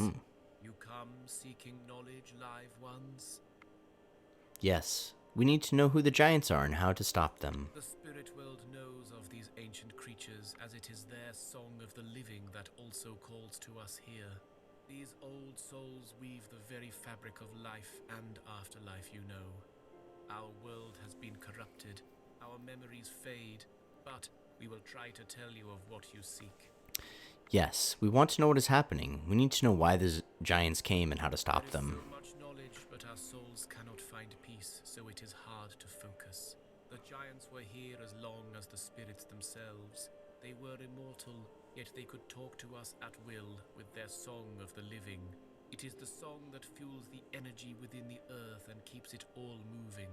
[SPEAKER 2] You come seeking knowledge, live ones?
[SPEAKER 1] Yes. We need to know who the giants are and how to stop them.
[SPEAKER 2] The spirit world knows of these ancient creatures, as it is their song of the living that also calls to us here. These old souls weave the very fabric of life and afterlife, you know. Our world has been corrupted, our memories fade, but we will try to tell you of what you seek.
[SPEAKER 1] Yes, we want to know what is happening. We need to know why the giants came and how to stop
[SPEAKER 2] There is
[SPEAKER 1] them.
[SPEAKER 2] so much knowledge, but our souls cannot find peace, so it is hard to focus. The giants were here as long as the spirits themselves. They were immortal, yet they could talk to us at will with their song of the living. It is the song that fuels the energy within the earth and keeps it all moving.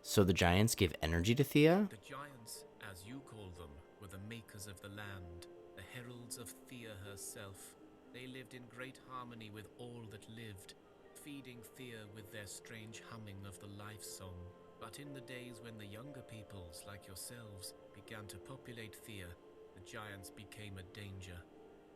[SPEAKER 1] So the giants gave energy to Thea?
[SPEAKER 2] The giants, as you call them, were the makers of the land, the heralds of Thea herself. They lived in great harmony with all that lived, feeding Thea with their strange humming of the life song. But in the days when the younger peoples, like yourselves, began to populate Thea, the giants became a danger.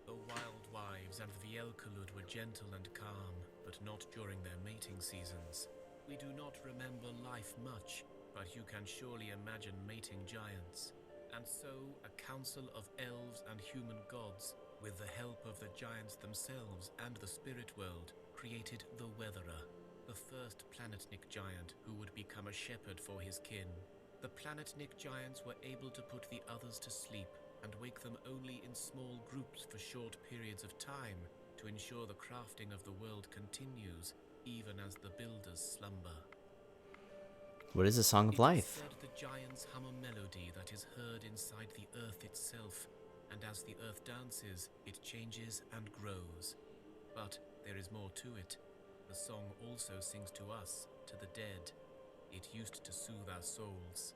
[SPEAKER 2] The wild wives and the Elkalud were gentle and calm, but not during their mating seasons. We do not remember life much, but you can surely imagine mating giants. And so, a council of elves and human gods, with the help of the giants themselves and the spirit world, created the Weatherer, the first Planetnik giant who would become a shepherd for his kin. The Planetnik giants were able to put the others to sleep and wake them only in small groups for short periods of time to ensure the crafting of the world continues, even as the builders slumber.
[SPEAKER 1] What is a song of
[SPEAKER 2] It is
[SPEAKER 1] life?
[SPEAKER 2] said the giants hum a melody that is heard inside the earth itself, and as the earth dances, it changes and grows. But there is more to it. The song also sings to us, to the dead. It used to soothe our souls.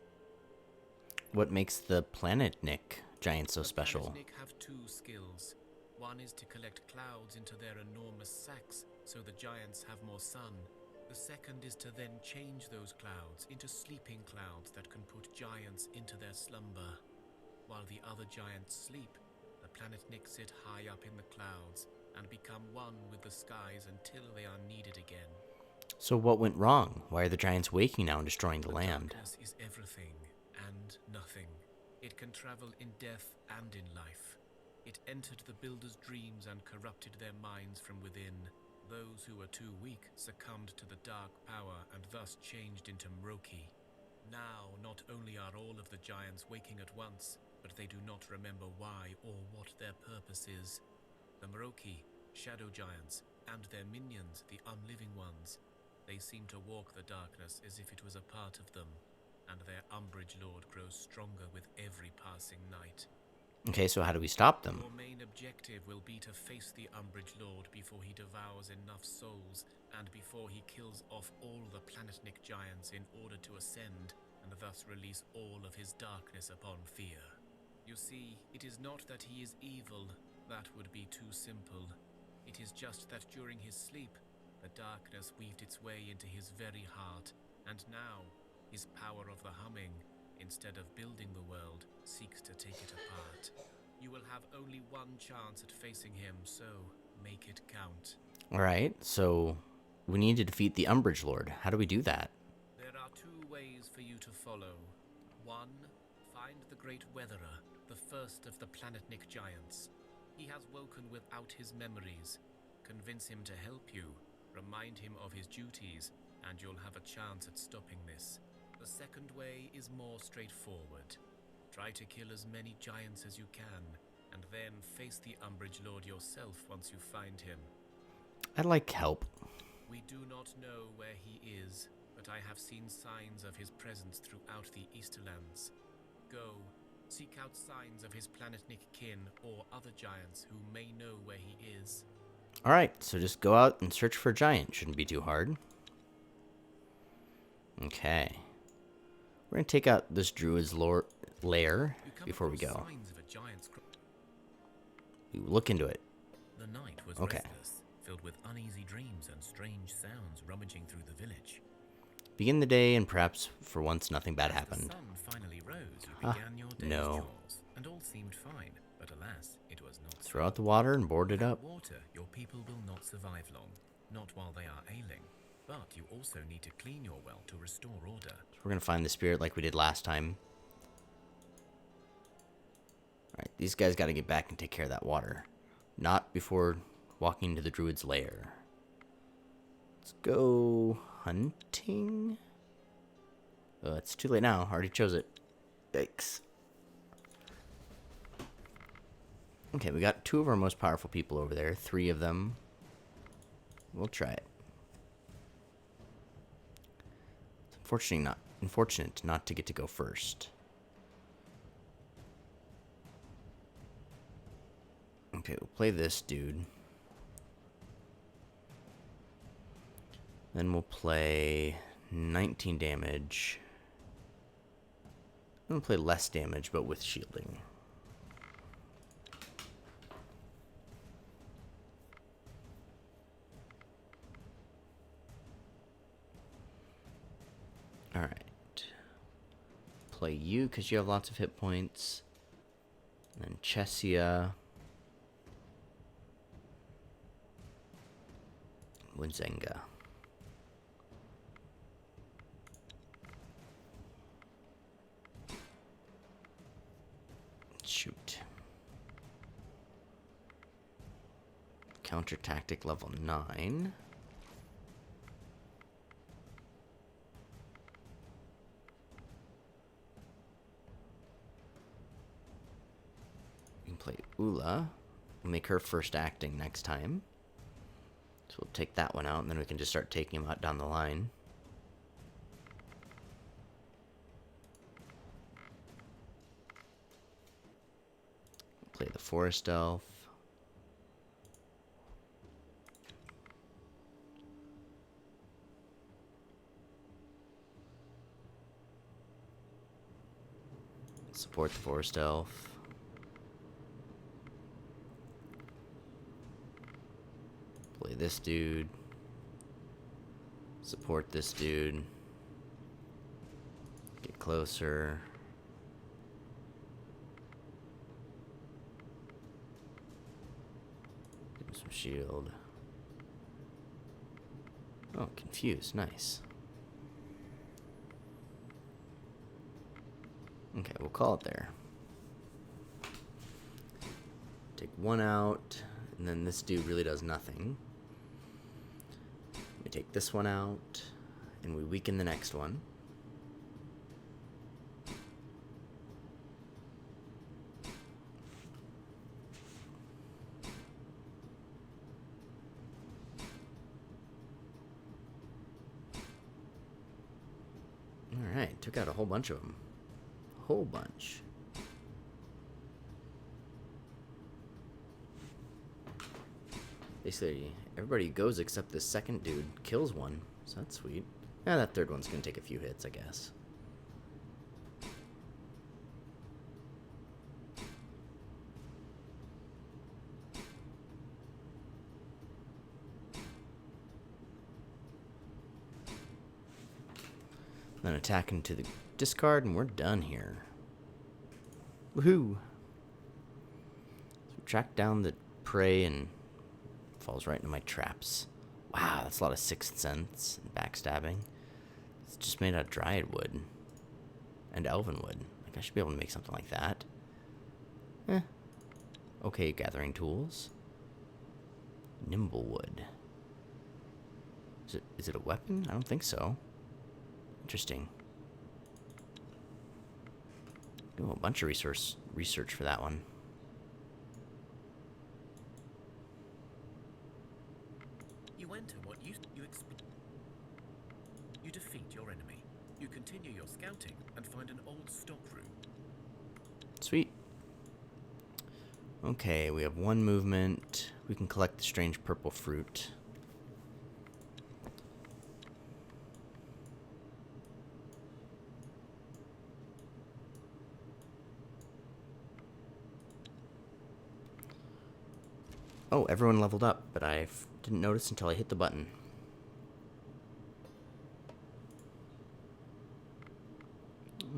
[SPEAKER 1] What makes the Planetnik giant so special?
[SPEAKER 2] The Planetnik have two skills. One is to collect clouds into their enormous sacks, so the giants have more sun. The second is to then change those clouds into sleeping clouds that can put giants into their slumber. While the other giants sleep, the Planetnik sit high up in the clouds and become one with the skies until they are needed again.
[SPEAKER 1] So what went wrong? Why are the giants waking now and destroying the land?
[SPEAKER 2] Darkness is everything and nothing. It can travel in death and in life. It entered the builders' dreams and corrupted their minds from within. Those who were too weak succumbed to the dark power and thus changed into Mroki. Now, not only are all of the giants waking at once, but they do not remember why or what their purpose is. The Mroki, shadow giants, and their minions, the unliving ones, they seem to walk the darkness as if it was a part of them, and their Umbrage Lord grows stronger with every passing night.
[SPEAKER 1] Okay, so how do we stop them?
[SPEAKER 2] Your main objective will be to face the Umbrage Lord before he devours enough souls, and before he kills off all the Planetnik giants in order to ascend, and thus release all of his darkness upon Thea. You see, it is not that he is evil, that would be too simple. It is just that during his sleep, the darkness weaved its way into his very heart, and now, his power of the humming, instead of building the world, seeks to take it apart. You will have only one chance at facing him, so make it count.
[SPEAKER 1] Alright, so we need to defeat the Umbrage Lord. How do we do that?
[SPEAKER 2] There are two ways for you to follow. One, find the Great Weatherer, the first of the Planetnik giants. He has woken without his memories. Convince him to help you, remind him of his duties, and you'll have a chance at stopping this. The second way is more straightforward. Try to kill as many giants as you can, and then face the Umbrage Lord yourself once you find him.
[SPEAKER 1] I'd like help.
[SPEAKER 2] We do not know where he is, but I have seen signs of his presence throughout the Easterlands. Go, seek out signs of his Planetnik kin or other giants who may know where he is.
[SPEAKER 1] Alright, so just go out and search for a giant. Shouldn't be too hard. Okay. We're going to take out this druid's lair before we go.
[SPEAKER 2] Signs of a giant's
[SPEAKER 1] We look into it.
[SPEAKER 2] The night was
[SPEAKER 1] Okay.
[SPEAKER 2] restless, filled with uneasy dreams and strange sounds rummaging through the village.
[SPEAKER 1] Begin the day, and perhaps for once nothing bad
[SPEAKER 2] As
[SPEAKER 1] happened.
[SPEAKER 2] the sun finally rose, you
[SPEAKER 1] Ah,
[SPEAKER 2] began your day's
[SPEAKER 1] no.
[SPEAKER 2] chores, and all seemed fine. But alas, it was not so.
[SPEAKER 1] Throw out the water and board it
[SPEAKER 2] Without
[SPEAKER 1] up.
[SPEAKER 2] water, your people will not survive long, not while they are ailing. But you also need to clean your well to restore order.
[SPEAKER 1] So we're gonna find the spirit like we did last time. Alright, these guys gotta get back and take care of that water. Not before walking into the druid's lair. Let's go hunting. Oh, it's too late now. I already chose it. Yikes. Okay, we got 2 of our most powerful people over there. 3 of them. We'll try it. It's unfortunate not to get to go first. Okay, we'll play this dude. Then we'll play 19 damage. I'm gonna play less damage, but with shielding. Alright. Play you, because you have lots of hit points. And then Chesia. Winzenga. Shoot. Counter tactic level 9. We can play Ula. We'll make her first acting next time. So we'll take that one out, and then we can just start taking them out down the line. Play the Forest Elf. Support the Forest Elf. Play this dude. Support this dude. Get closer. Give him some shield. Oh, confused. Nice. Okay, we'll call it there. Take one out, and then this dude really does nothing. We take this one out, and we weaken the next one. Alright, took out a whole bunch of them. Whole bunch. Basically, everybody goes except this second dude kills one, so that's sweet. Yeah, that third one's gonna take a few hits, I guess. Then attack into the discard, and we're done here. Woohoo! So track down the prey and falls right into my traps. Wow, that's a lot of Sixth Sense and backstabbing. It's just made out of Dryad wood and Elven wood. Like, I should be able to make something like that. Okay, gathering tools. Nimble wood. Is it a weapon? I don't think so. Interesting. Do a bunch of research for that one.
[SPEAKER 2] You enter what you defeat your enemy. You continue your scouting and find an old stock room.
[SPEAKER 1] Sweet. Okay, we have one movement. We can collect the strange purple fruit. Oh, everyone leveled up, but I didn't notice until I hit the button.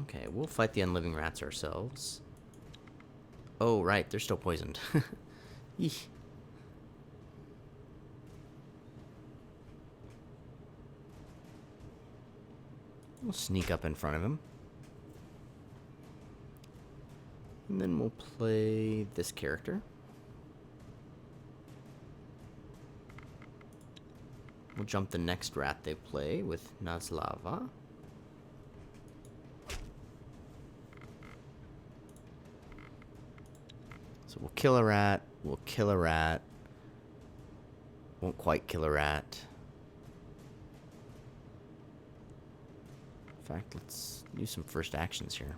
[SPEAKER 1] Okay, we'll fight the unliving rats ourselves. Oh, right, they're still poisoned. Eesh. We'll sneak up in front of him. And then we'll play this character. We'll jump the next rat they play with Nazlava. So we'll kill a rat, we'll kill a rat. Won't quite kill a rat. In fact, let's do some first actions here.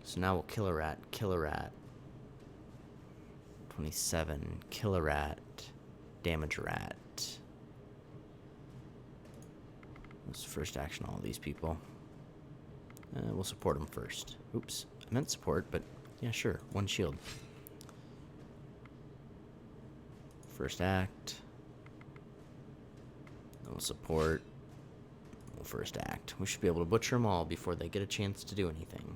[SPEAKER 1] So now we'll kill a rat, kill a rat. 27, kill a rat, damage a rat. Let's first action all these people. We'll support them first. Oops, I meant support, but yeah, sure, 1 shield. First act. Then we'll support. We'll first act. We should be able to butcher them all before they get a chance to do anything.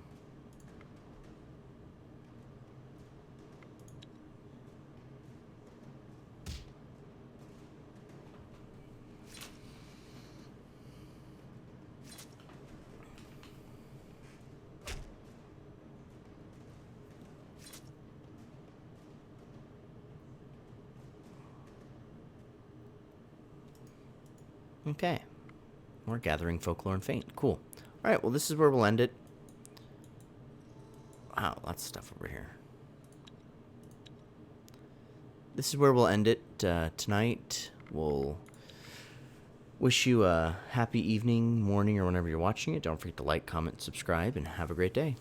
[SPEAKER 1] Okay. We're gathering folklore and faint. Cool. Alright, well, this is where we'll end it. Wow, lots of stuff over here. This is where we'll end it tonight. We'll wish you a happy evening, morning, or whenever you're watching it. Don't forget to like, comment, subscribe, and have a great day.